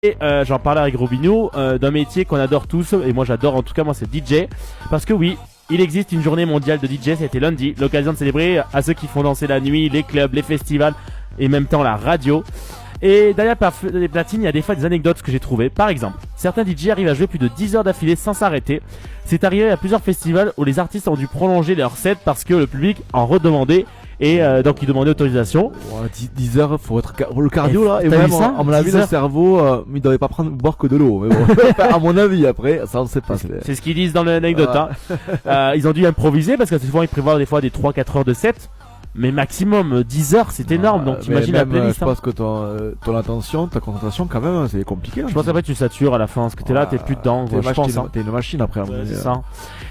Et j'en parlais avec Robinho d'un métier qu'on adore tous, et moi j'adore, en tout cas moi c'est DJ, parce que oui, il existe une journée mondiale de DJ, c'était lundi, l'occasion de célébrer à ceux qui font danser la nuit, les clubs, les festivals et même temps la radio. Et derrière les platines, il y a des fois des anecdotes que j'ai trouvées. Par exemple, certains DJ arrivent à jouer plus de 10 heures d'affilée sans s'arrêter. C'est arrivé à plusieurs festivals où les artistes ont dû prolonger leur set parce que le public en redemandait. Et donc ils demandaient autorisation. Ouais, 10 heures, faut être le cardio là. Et t'as même, vu ça, à mon avis, 10 le heures cerveau, il devait pas boire que de l'eau. Mais bon, enfin, à mon avis, après, ça on sait pas. C'est ce qu'ils disent dans l'anecdote. Hein. Ils ont dû improviser parce que souvent ils prévoient des fois des 3-4 heures de set. Mais maximum 10 heures, c'est énorme. Donc t'imagines la playlist. Je pense que ton attention, ta concentration, quand même, c'est compliqué. Je pense qu'après tu satures à la fin, parce que t'es là, t'es plus dedans. T'es une machine après. C'est ça.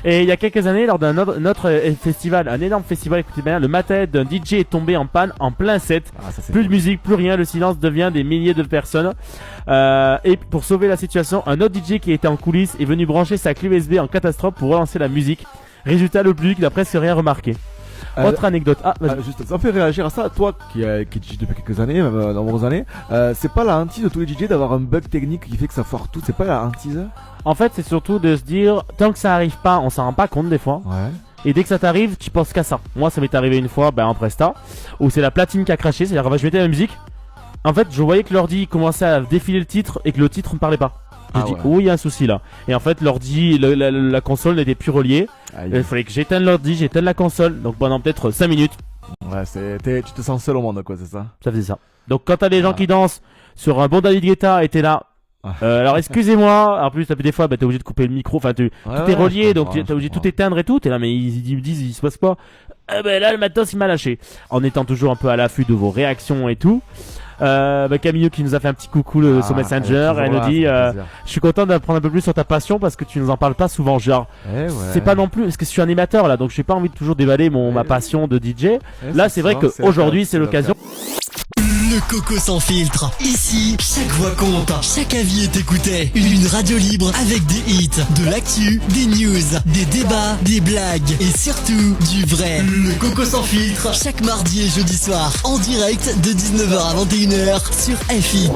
Et il y a quelques années, lors d'un autre festival, un énorme festival, écoutez bien, le matériel d'un DJ est tombé en panne en plein set. Plus de musique, plus rien, le silence devient des milliers de personnes. Et pour sauver la situation, un autre DJ qui était en coulisses est venu brancher sa clé USB en catastrophe pour relancer la musique. Résultat, le public n'a presque rien remarqué. Autre anecdote. Juste, ça me fait réagir à ça. Toi qui DJ depuis quelques années, même de nombreuses années, c'est pas la hantise de tous les DJ d'avoir un bug technique qui fait que ça foire tout. C'est pas la hantise. En fait, c'est surtout de se dire, tant que ça arrive pas, on s'en rend pas compte des fois. Ouais. Et dès que ça t'arrive, tu penses qu'à ça. Moi, ça m'est arrivé une fois, en Presta, où c'est la platine qui a craché. C'est-à-dire que je mettais la musique. En fait, je voyais que l'ordi commençait à défiler le titre et que le titre ne parlait pas. Je dis, oh, il y a un souci là. Et en fait, l'ordi, la console n'était plus reliée. Il fallait que j'éteigne l'ordi, j'éteigne la console. Donc pendant peut-être 5 minutes. Ouais, tu te sens seul au monde, quoi, c'est ça. Ça faisait ça. Donc quand t'as des gens qui dansent sur un bon David Guetta et t'es là. Alors excusez-moi. En plus, des fois, t'es obligé de couper le micro. Enfin, tout est relié, donc t'es obligé de tout éteindre et tout. T'es là, mais ils me disent, il se passe pas. Là, le matos, il m'a lâché. En étant toujours un peu à l'affût de vos réactions et tout. Camille qui nous a fait un petit coucou sur Messenger, elle nous dit je suis content d'apprendre un peu plus sur ta passion parce que tu nous en parles pas souvent, genre c'est pas non plus parce que je suis animateur là, donc j'ai pas envie de toujours dévaler ma passion de DJ. Là c'est vrai qu'aujourd'hui c'est l'occasion. Le Coco sans filtre. Ici, chaque voix compte, chaque avis est écouté. Une radio libre avec des hits, de l'actu, des news, des débats, des blagues et surtout du vrai. Le Coco sans filtre, chaque mardi et jeudi soir, en direct de 19h à 21h sur FI.